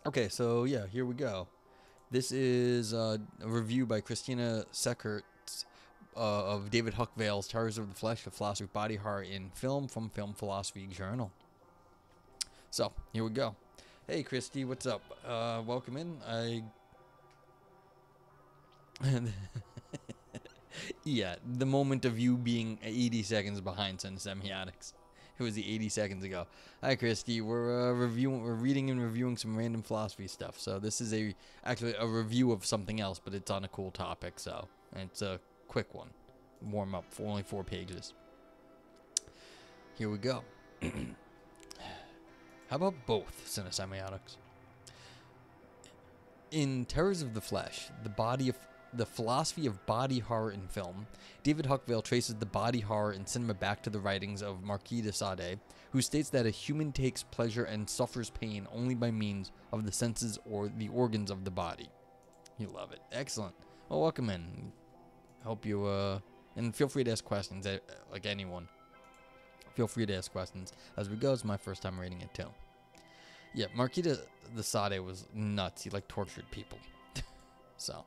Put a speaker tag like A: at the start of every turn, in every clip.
A: Okay, so yeah, here we go. This is a review by Christina Seckert of David Huckval's Terrors of the Flesh, The Philosophy of Body Horror in Film from Film Philosophy Journal. So, here we go. Hey, Christy, what's up? Welcome in. Yeah, the moment of you being 80 seconds behind semiotics. It was the 80 seconds ago. Hi, Christy. We're reading and reviewing some random philosophy stuff. So this is actually a review of something else, but it's on a cool topic. So and it's a quick one, warm up for only 4 pages. Here we go. How about both semiotics? In Terrors of the Flesh, the philosophy of body horror in film, David Huckval traces the body horror in cinema back to the writings of Marquis de Sade, who states that a human takes pleasure and suffers pain only by means of the senses or the organs of the body. You love it. Excellent. Well, welcome in. Hope you, and feel free to ask questions, like anyone. Feel free to ask questions as we go. It's my first time reading it, too. Yeah, Marquis de Sade was nuts. He, tortured people. So...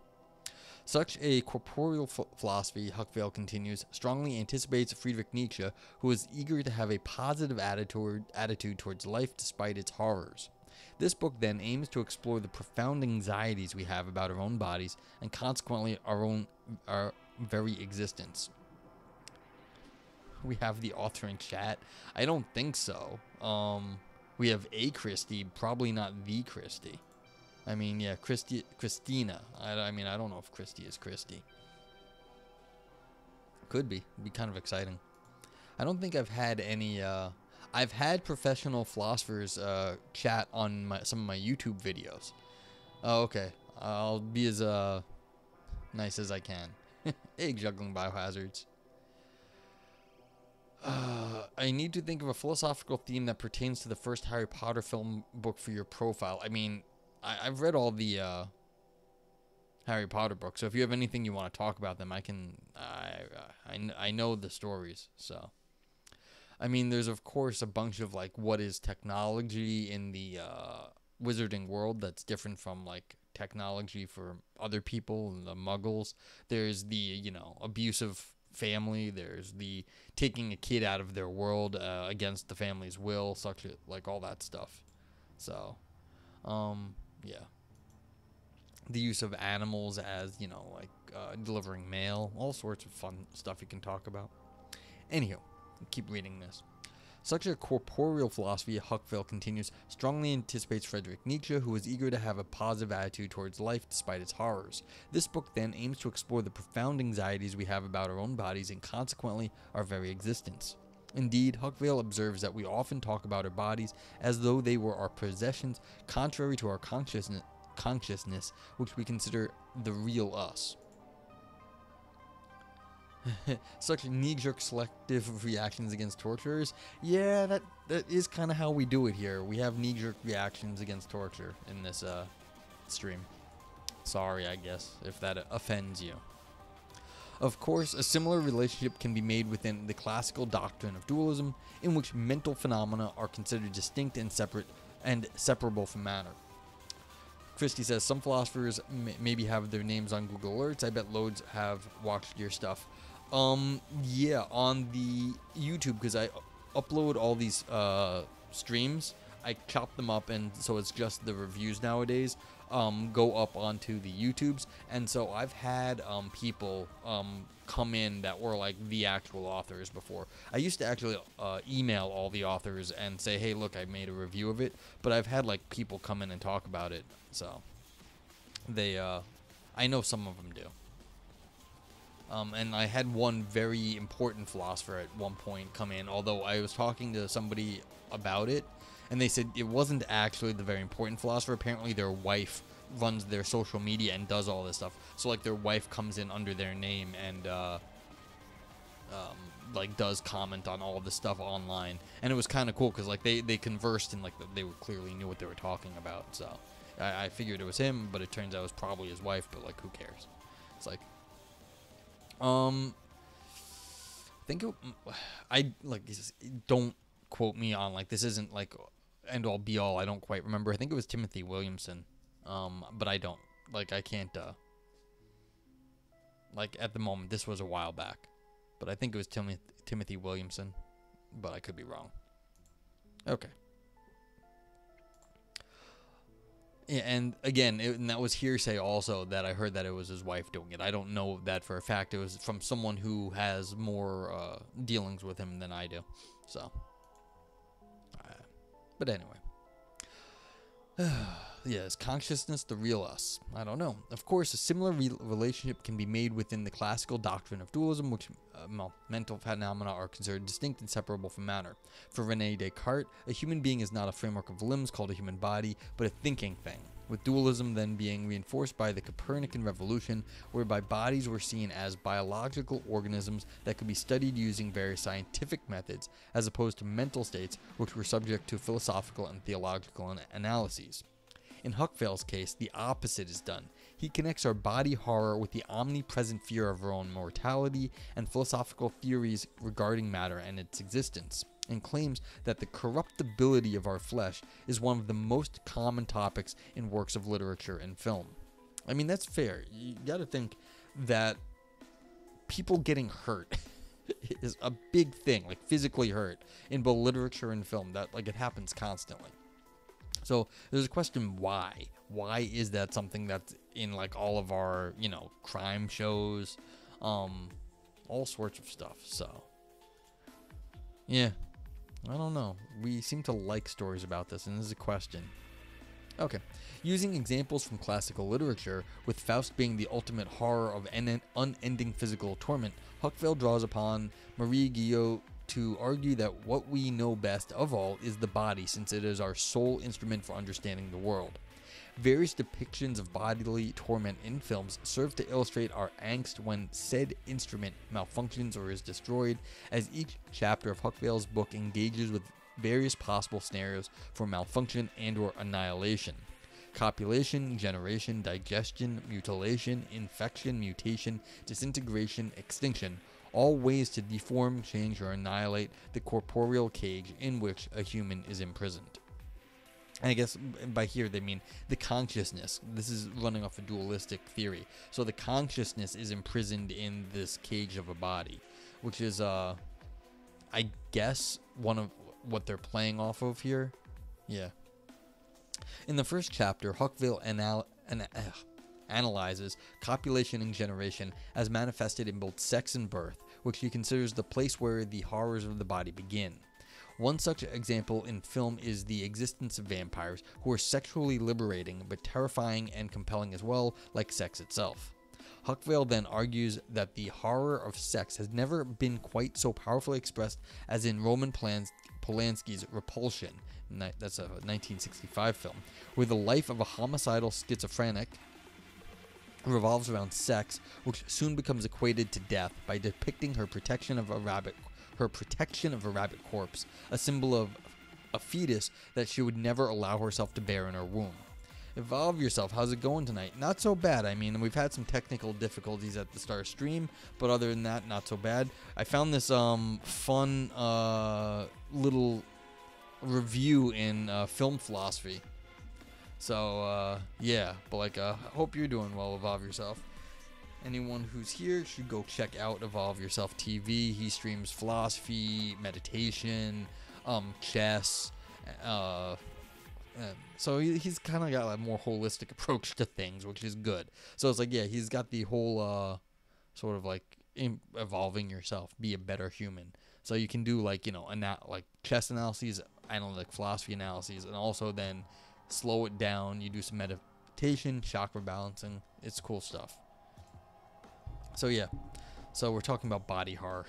A: Such a corporeal philosophy, Huckval continues, strongly anticipates Friedrich Nietzsche, who is eager to have a positive attitude towards life despite its horrors. This book then aims to explore the profound anxieties we have about our own bodies and consequently our very existence. We have the author in chat. I don't think so. We have a Christie, probably not the Christie. I mean, yeah, Christina. I mean, I don't know if Christy is Christy. Could be. It'd be kind of exciting. I don't think I've had any... I've had professional philosophers chat on some of my YouTube videos. Oh, okay. I'll be as nice as I can. Egg juggling biohazards. I need to think of a philosophical theme that pertains to the first Harry Potter film book for your profile. I mean... I've read all the Harry Potter books, so if you have anything you want to talk about them, I know the stories, so. I mean, there's of course a bunch of what is technology in the wizarding world that's different from technology for other people, the muggles. There's the, abusive family. There's the taking a kid out of their world against the family's will, such all that stuff. So, yeah. The use of animals as, delivering mail. All sorts of fun stuff you can talk about. Anywho, keep reading this. Such a corporeal philosophy, Huckval continues, strongly anticipates Friedrich Nietzsche, who is eager to have a positive attitude towards life despite its horrors. This book then aims to explore the profound anxieties we have about our own bodies and consequently our very existence. Indeed, Huckval observes that we often talk about our bodies as though they were our possessions, contrary to our consciousness, which we consider the real us. Such knee-jerk selective reactions against torturers. Yeah, that is kind of how we do it here. We have knee-jerk reactions against torture in this stream. Sorry, I guess, if that offends you. Of course, a similar relationship can be made within the classical doctrine of dualism, in which mental phenomena are considered distinct and separable from matter. Christie says, some philosophers maybe have their names on Google Alerts. I bet loads have watched your stuff. Yeah, on the YouTube, because I upload all these streams. I chop them up, and so it's just the reviews nowadays. Go up onto the YouTubes, and so I've had people come in that were the actual authors before. I used to actually email all the authors and say, hey, look, I made a review of it, but I've had people come in and talk about it, so they I know some of them do. And I had one very important philosopher at one point come in, although I was talking to somebody about it, and they said it wasn't actually the very important philosopher. Apparently their wife runs their social media and does all this stuff. So their wife comes in under their name and does comment on all this stuff online. And it was kind of cool because they conversed and they clearly knew what they were talking about. So I figured it was him, but it turns out it was probably his wife, but who cares? It's think I don't quote me on this isn't end all be all. I don't quite remember. I think it was Timothy Williamson. But I don't. Like, I can't, like, at the moment, this was a while back. But I think it was Timothy Williamson. But I could be wrong. Okay. Yeah, and again, and that was hearsay also, that I heard that it was his wife doing it. I don't know that for a fact. It was from someone who has more dealings with him than I do. So, but anyway. Yeah, is consciousness the real us? I don't know. Of course, a similar relationship can be made within the classical doctrine of dualism, which mental phenomena are considered distinct and separable from matter. For René Descartes, a human being is not a framework of limbs called a human body, but a thinking thing, with dualism then being reinforced by the Copernican revolution, whereby bodies were seen as biological organisms that could be studied using various scientific methods, as opposed to mental states, which were subject to philosophical and theological analyses. In Huckval's case, the opposite is done. He connects our body horror with the omnipresent fear of our own mortality and philosophical theories regarding matter and its existence, and claims that the corruptibility of our flesh is one of the most common topics in works of literature and film. I mean, that's fair. You gotta think that people getting hurt is a big thing, like physically hurt, in both literature and film. That, like, it happens constantly. So there's a question, why? Why is that something that's in, like, all of our, you know, crime shows, all sorts of stuff. So, yeah, I don't know. We seem to like stories about this, and this is a question. Okay, using examples from classical literature, with Faust being the ultimate horror of unending physical torment, Huckval draws upon Marie Guillot to argue that what we know best of all is the body, since it is our sole instrument for understanding the world. Various depictions of bodily torment in films serve to illustrate our angst when said instrument malfunctions or is destroyed, as each chapter of Huckval's book engages with various possible scenarios for malfunction and or annihilation. Copulation, generation, digestion, mutilation, infection, mutation, disintegration, extinction, all ways to deform, change, or annihilate the corporeal cage in which a human is imprisoned. And I guess by here they mean the consciousness. This is running off a dualistic theory. So the consciousness is imprisoned in this cage of a body, which is, I guess, one of what they're playing off of here. Yeah. In the first chapter, Huckval analyzes copulation and generation as manifested in both sex and birth, which he considers the place where the horrors of the body begin. One such example in film is the existence of vampires, who are sexually liberating but terrifying and compelling as well, like sex itself. Huckval then argues that the horror of sex has never been quite so powerfully expressed as in Roman Polanski's Repulsion. That's a 1965 film, where the life of a homicidal schizophrenic revolves around sex, which soon becomes equated to death by depicting her protection of a rabbit corpse, a symbol of a fetus that she would never allow herself to bear in her womb. Evolve Yourself, how's it going tonight? Not so bad. I mean, we've had some technical difficulties at the start of stream, but other than that, not so bad. I found this fun little review in film philosophy. So, yeah, but like, hope you're doing well, Evolve Yourself. Anyone who's here should go check out Evolve Yourself TV. He streams philosophy, meditation, chess, so he's kind of got a more holistic approach to things, which is good. So it's like, yeah, he's got the whole, sort of like evolving yourself, be a better human. So you can do like, you know, like chess analyses, analytic philosophy analyses, and also then slow it down. You do some meditation, chakra balancing. It's cool stuff. So yeah, so we're talking about body horror.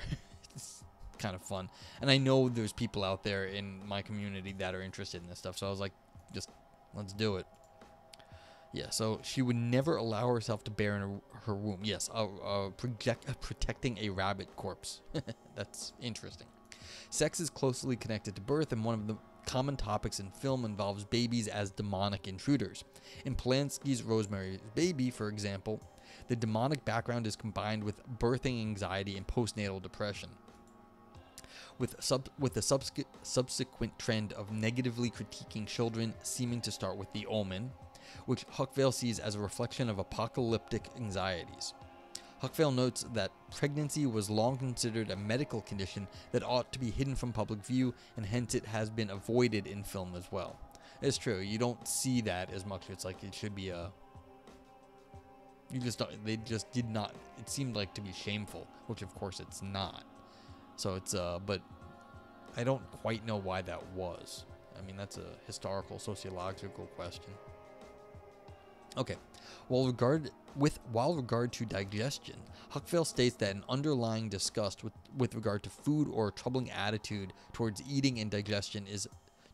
A: It's kind of fun. And I know there's people out there in my community that are interested in this stuff. So I was like, just let's do it. Yeah, so she would never allow herself to bear in her womb. Yes, protecting a rabbit corpse. That's interesting. Sex is closely connected to birth, and one of the common topics in film involves babies as demonic intruders. In Polanski's Rosemary's Baby, for example, the demonic background is combined with birthing anxiety and postnatal depression. with the subsequent trend of negatively critiquing children seeming to start with The Omen, which Huckval sees as a reflection of apocalyptic anxieties. Huckval notes that pregnancy was long considered a medical condition that ought to be hidden from public view, and hence it has been avoided in film as well. It's true, you don't see that as much. It's like it should be a... You just don't, they just did not, it seemed like to be shameful, which of course it's not. So it's, but I don't quite know why that was. I mean, that's a historical, sociological question. Okay, while regard to digestion, Huckval states that an underlying disgust with regard to food or a troubling attitude towards eating and digestion is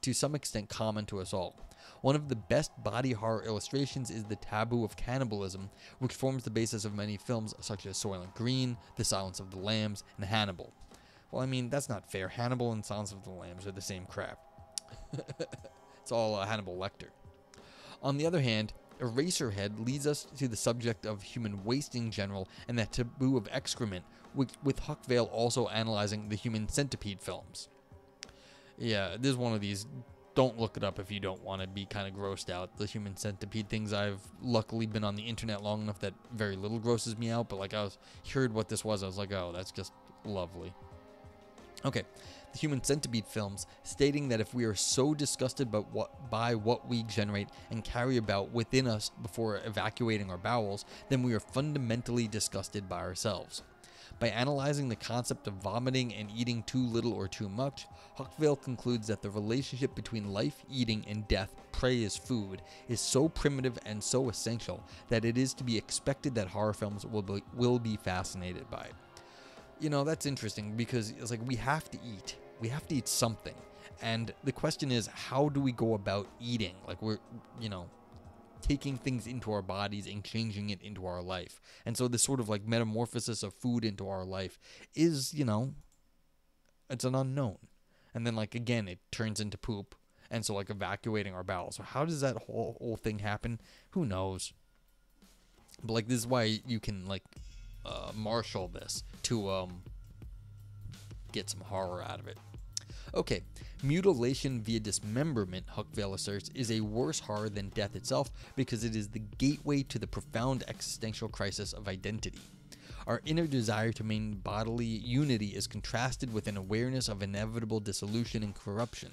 A: to some extent common to us all. One of the best body horror illustrations is the taboo of cannibalism, which forms the basis of many films such as Soylent Green, The Silence of the Lambs, and Hannibal. Well, I mean, that's not fair. Hannibal and Silence of the Lambs are the same crap. It's all Hannibal Lecter. On the other hand, Eraserhead leads us to the subject of human waste in general and that taboo of excrement, with Huckval also analyzing the Human Centipede films. Yeah, this is one of these, don't look it up if you don't want to be kind of grossed out. The Human Centipede things, I've luckily been on the internet long enough that very little grosses me out, but like I heard what this was, I was like, oh, that's just lovely. Okay, the Human Centipede films, stating that if we are so disgusted by what we generate and carry about within us before evacuating our bowels, then we are fundamentally disgusted by ourselves. By analyzing the concept of vomiting and eating too little or too much, Huckval concludes that the relationship between life, eating, and death, prey as food, is so primitive and so essential that it is to be expected that horror films will be fascinated by it. You know, that's interesting because it's like we have to eat. We have to eat something. And the question is, how do we go about eating? Like we're, you know, taking things into our bodies and changing it into our life. And so this sort of like metamorphosis of food into our life is, you know, it's an unknown. And then like, again, it turns into poop. And so like evacuating our bowels. So how does that whole thing happen? Who knows? But like, this is why you can like marshal this to get some horror out of it. Okay, mutilation via dismemberment, Huckval asserts, is a worse horror than death itself because it is the gateway to the profound existential crisis of identity. Our inner desire to maintain bodily unity is contrasted with an awareness of inevitable dissolution and corruption.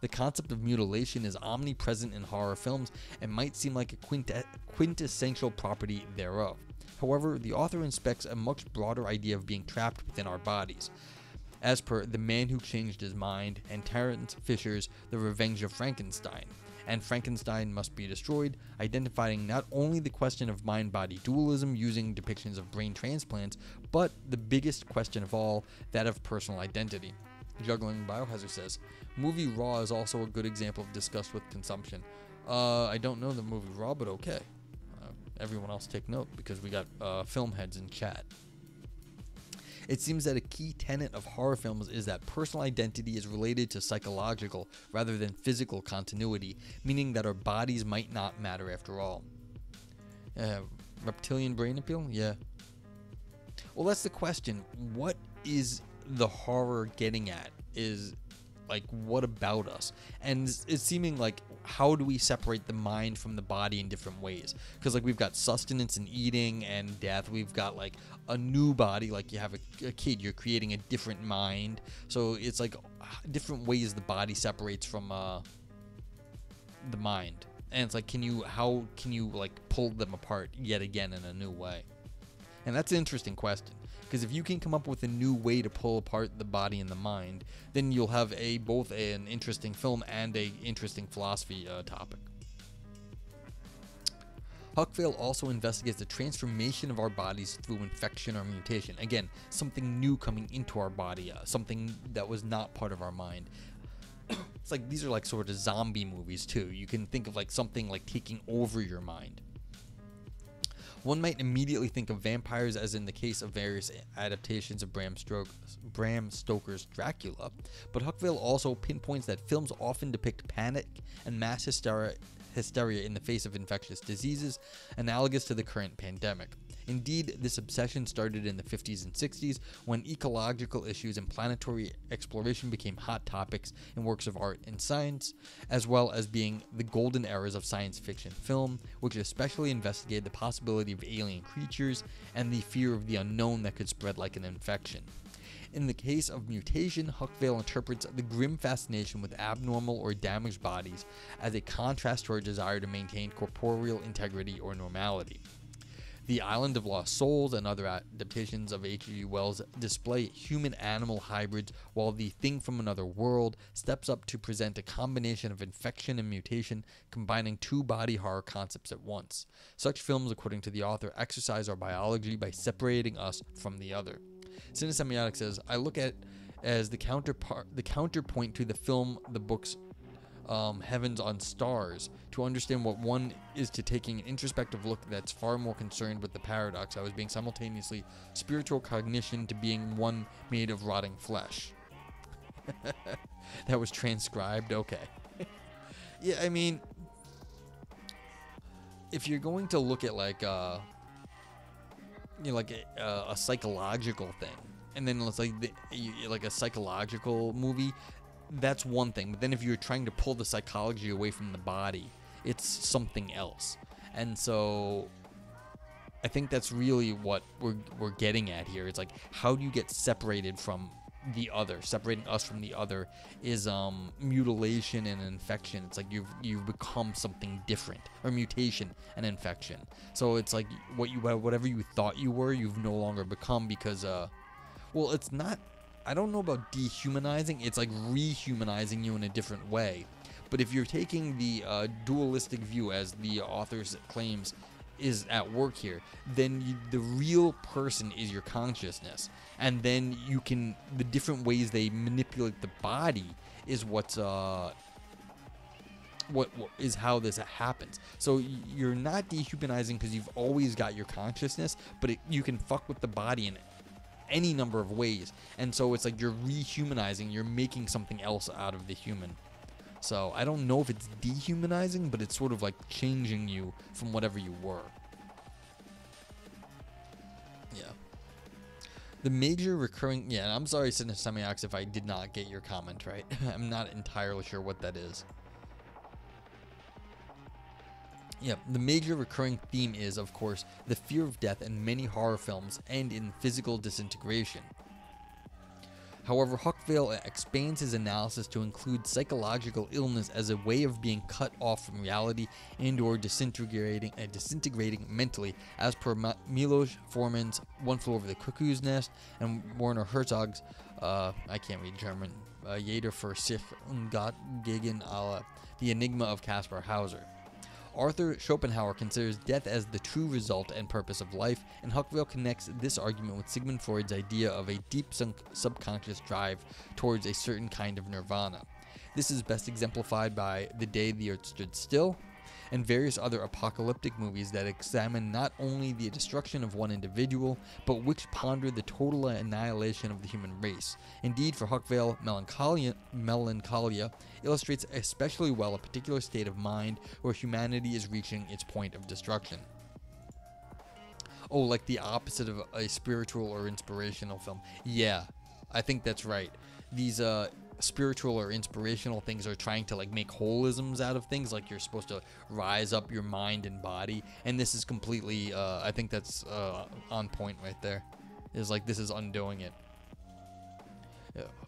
A: The concept of mutilation is omnipresent in horror films and might seem like a quintessential property thereof. However, the author inspects a much broader idea of being trapped within our bodies, as per The Man Who Changed His Mind and Terence Fisher's The Revenge of Frankenstein. And Frankenstein must be destroyed, identifying not only the question of mind-body dualism using depictions of brain transplants, but the biggest question of all, that of personal identity. Juggling Biohazard says, movie Raw is also a good example of disgust with consumption. I don't know the movie Raw, but okay. Everyone else take note because we got film heads in chat. It seems that a key tenet of horror films is that personal identity is related to psychological rather than physical continuity, meaning that our bodies might not matter after all. Reptilian brain appeal? Yeah. Well, that's the question. What is the horror getting at? Is like, what about us? And it's seeming like, how do we separate the mind from the body in different ways? Because like we've got sustenance and eating and death. We've got like a new body, like you have a kid, you're creating a different mind. So it's like different ways the body separates from the mind. And it's like, how can you like pull them apart yet again in a new way? And that's an interesting question. Because if you can come up with a new way to pull apart the body and the mind, then you'll have both an interesting film and a interesting philosophy topic. Huckval also investigates the transformation of our bodies through infection or mutation. Again, something new coming into our body, something that was not part of our mind. It's like these are like sort of zombie movies too. You can think of like something like taking over your mind. One might immediately think of vampires as in the case of various adaptations of Bram Stoker's Dracula, but Huckval also pinpoints that films often depict panic and mass hysteria hysteria in the face of infectious diseases, analogous to the current pandemic. Indeed, this obsession started in the 50s and 60s when ecological issues and planetary exploration became hot topics in works of art and science, as well as being the golden eras of science fiction film, which especially investigated the possibility of alien creatures and the fear of the unknown that could spread like an infection. In the case of mutation, Huckval interprets the grim fascination with abnormal or damaged bodies as a contrast to our desire to maintain corporeal integrity or normality. The Island of Lost Souls and other adaptations of H.G. Wells display human-animal hybrids, while The Thing from Another World steps up to present a combination of infection and mutation, combining two body horror concepts at once. Such films, according to the author, exercise our biology by separating us from the other. Cinesemiotic says, I look at as the counterpoint to the film, the books, Heavens on Stars, to understand what one is to taking an introspective look that's far more concerned with the paradox I was being simultaneously spiritual cognition to being one made of rotting flesh. That was transcribed? Okay. Yeah, I mean, if you're going to look at like a psychological thing, and then it's like a psychological movie, that's one thing. But then if you're trying to pull the psychology away from the body, it's something else. And so I think that's really what we're getting at here. It's like, how do you get separated from the other? Separating us from the other is mutilation and infection. It's like you've become something different, or mutation and infection. So it's like whatever you thought you were, you've no longer become, because well, it's not, I don't know about dehumanizing, it's like rehumanizing you in a different way. But if you're taking the dualistic view, as the author claims is at work here, then the real person is your consciousness. And then you can, the different ways they manipulate the body is what is how this happens. So you're not dehumanizing because you've always got your consciousness, but you can fuck with the body in any number of ways. And so it's like you're rehumanizing, you're making something else out of the human. So I don't know if it's dehumanizing, but it's sort of like changing you from whatever you were. Yeah. The major recurring, yeah, I'm sorry, Cinesemiox, if I did not get your comment right. I'm not entirely sure what that is. Yeah, the major recurring theme is, of course, the fear of death in many horror films and in physical disintegration. However, Huckval expands his analysis to include psychological illness as a way of being cut off from reality and or disintegrating mentally, as per Milos Forman's One Flew Over the Cuckoo's Nest and Werner Herzog's, I can't read German, Jeder für sich und Gott gegen alle, The Enigma of Caspar Hauser. Arthur Schopenhauer considers death as the true result and purpose of life, and Huckval connects this argument with Sigmund Freud's idea of a deep subconscious drive towards a certain kind of nirvana. This is best exemplified by The Day the Earth Stood Still, and various other apocalyptic movies that examine not only the destruction of one individual, but which ponder the total annihilation of the human race. Indeed, for Huckval, melancholia illustrates especially well a particular state of mind where humanity is reaching its point of destruction. Oh, like the opposite of a spiritual or inspirational film. Yeah, I think that's right. These spiritual or inspirational things are trying to like make holisms out of things, like you're supposed to rise up your mind and body, and this is completely I think that's on point right there. Is like this is undoing it.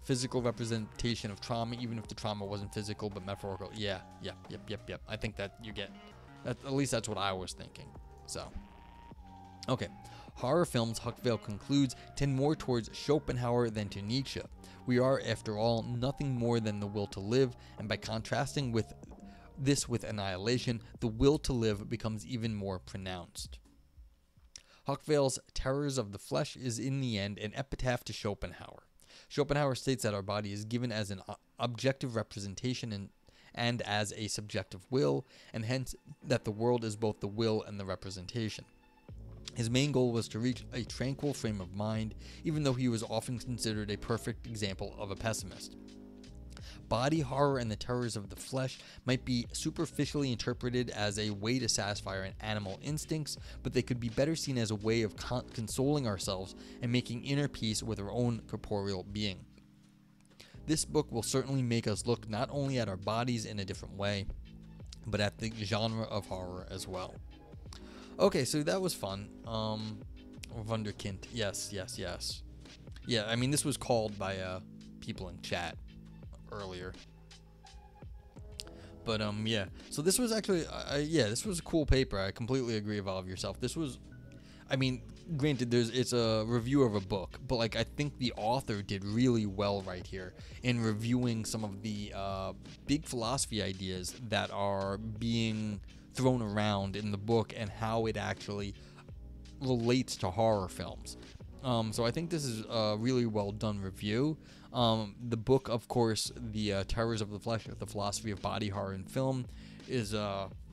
A: Physical representation of trauma, even if the trauma wasn't physical but metaphorical. Yep. I think that you get that, at least that's what I was thinking. So okay, horror films, Huckval concludes, tend more towards Schopenhauer than to Nietzsche. We are, after all, nothing more than the will to live, and by contrasting with this with annihilation, the will to live becomes even more pronounced. Huckval's Terrors of the Flesh is in the end an epitaph to Schopenhauer. Schopenhauer states that our body is given as an objective representation and as a subjective will, and hence that the world is both the will and the representation. His main goal was to reach a tranquil frame of mind, even though he was often considered a perfect example of a pessimist. Body horror and the terrors of the flesh might be superficially interpreted as a way to satisfy our animal instincts, but they could be better seen as a way of consoling ourselves and making inner peace with our own corporeal being. This book will certainly make us look not only at our bodies in a different way, but at the genre of horror as well. Okay, so that was fun. Wunderkind. Yes. Yeah, I mean, this was called by people in chat earlier. But yeah, so this was actually this was a cool paper. I completely agree. Evolve Yourself. This was, I mean, granted, it's a review of a book, but like I think the author did really well right here in reviewing some of the big philosophy ideas that are being thrown around in the book and how it actually relates to horror films. So I think this is a really well done review. The book, of course, The Terrors of the Flesh, The Philosophy of Body Horror in Film, is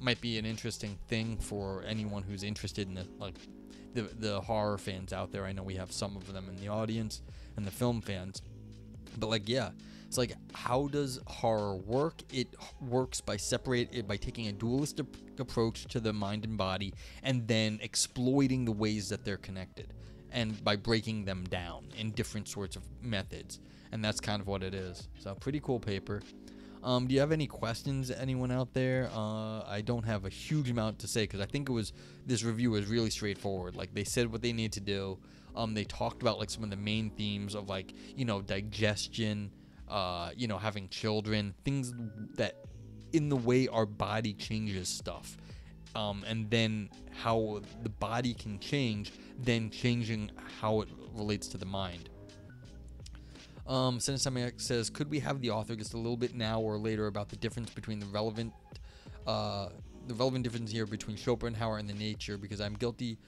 A: might be an interesting thing for anyone who's interested in it, like the horror fans out there. I know we have some of them in the audience and the film fans. But like, yeah, it's like, how does horror work? It works by taking a dualistic approach to the mind and body and then exploiting the ways that they're connected, and by breaking them down in different sorts of methods. And that's kind of what it is. So pretty cool paper. Do you have any questions, anyone out there? I don't have a huge amount to say because I think this review was really straightforward. Like, they said what they need to do. They talked about like some of the main themes of, like, digestion, having children, things that in the way our body changes stuff. And then how the body can change, then changing how it relates to the mind. Cinesemiac says, could we have the author just a little bit now or later about the difference between the relevant difference here between Schopenhauer and the nature, because I'm guilty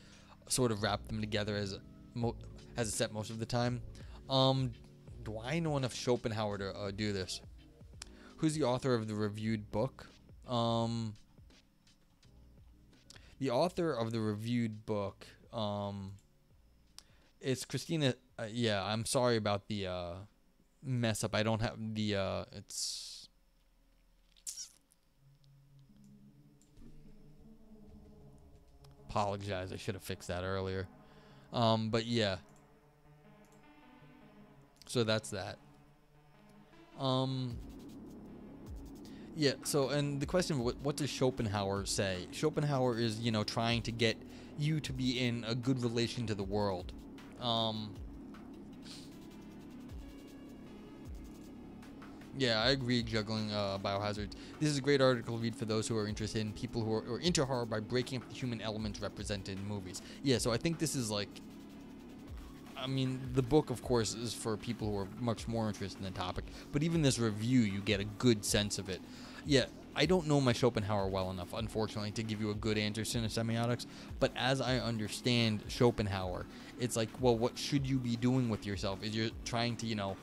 A: sort of wrap them together as a set most of the time. Do I know enough Schopenhauer to do this? Who's the author of the reviewed book? The author of the reviewed book, it's Christina. Yeah, I'm sorry about the mess up. I don't have the it's apologize. I should have fixed that earlier. But yeah. So that's that. Yeah, so, and the question, what does Schopenhauer say? Schopenhauer is, trying to get you to be in a good relation to the world. Yeah, I agree, juggling biohazards. This is a great article to read for those who are interested in people who are into horror by breaking up the human elements represented in movies. Yeah, so I think this is like, I mean, the book, of course, is for people who are much more interested in the topic, but even this review, you get a good sense of it. Yeah, I don't know my Schopenhauer well enough, unfortunately, to give you a good answer, Cinesemiotics, but as I understand Schopenhauer, it's like, well, what should you be doing with yourself? Is you're trying to,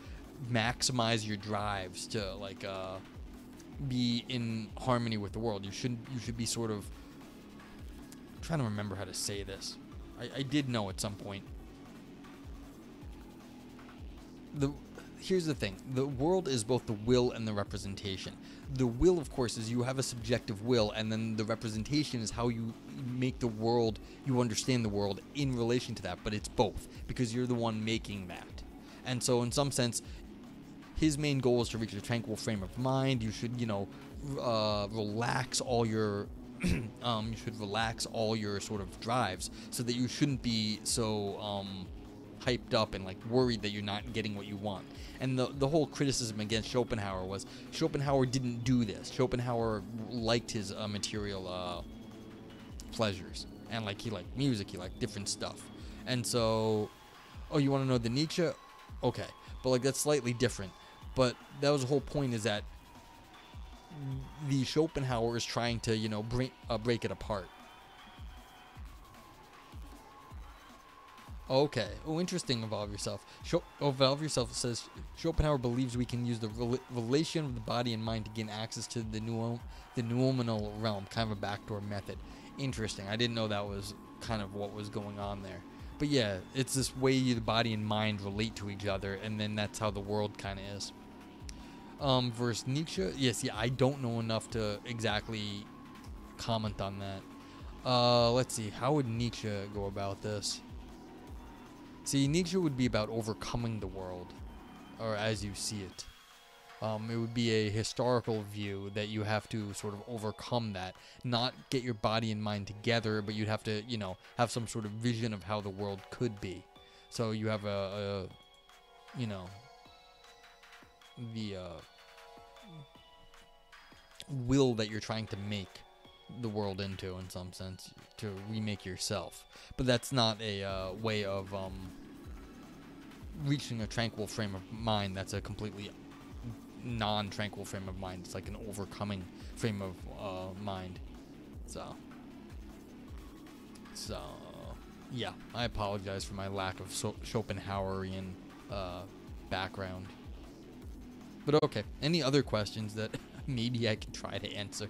A: maximize your drives to, like, be in harmony with the world. You should be sort of, I'm trying to remember how to say this. I did know at some point. Here's the thing. The world is both the will and the representation. The will, of course, is you have a subjective will, and then the representation is how you make the world, you understand the world in relation to that, but it's both, because you're the one making that. And so, in some sense, his main goal is to reach a tranquil frame of mind. You should, relax all your... you should relax all your sort of drives so that you shouldn't be so... hyped up and like worried that you're not getting what you want. And the whole criticism against Schopenhauer was Schopenhauer didn't do this. Schopenhauer liked his material pleasures, and like he liked music, he liked different stuff. And so, oh, you want to know the Nietzsche? Okay, but like that's slightly different. But that was the whole point, is that the Schopenhauer is trying to break it apart. Okay. Oh, interesting. Evolve Yourself. Evolve Yourself says Schopenhauer believes we can use the relation of the body and mind to gain access to the noumenal realm, kind of a backdoor method. Interesting. I didn't know that was kind of what was going on there. But yeah, it's this way the body and mind relate to each other, and then that's how the world kind of is. Versus Nietzsche. Yes, yeah, I don't know enough to exactly comment on that. Let's see. How would Nietzsche go about this? See, Nietzsche would be about overcoming the world, or as you see it. It would be a historical view that you have to sort of overcome that, not get your body and mind together, but you'd have to, you know, have some sort of vision of how the world could be. So you have you know, the will that you're trying to make the world into, in some sense, to remake yourself. But that's not a way of reaching a tranquil frame of mind. That's a completely non-tranquil frame of mind. It's like an overcoming frame of mind. So yeah, I apologize for my lack of Schopenhauerian background. But okay, any other questions that maybe I can try to answer?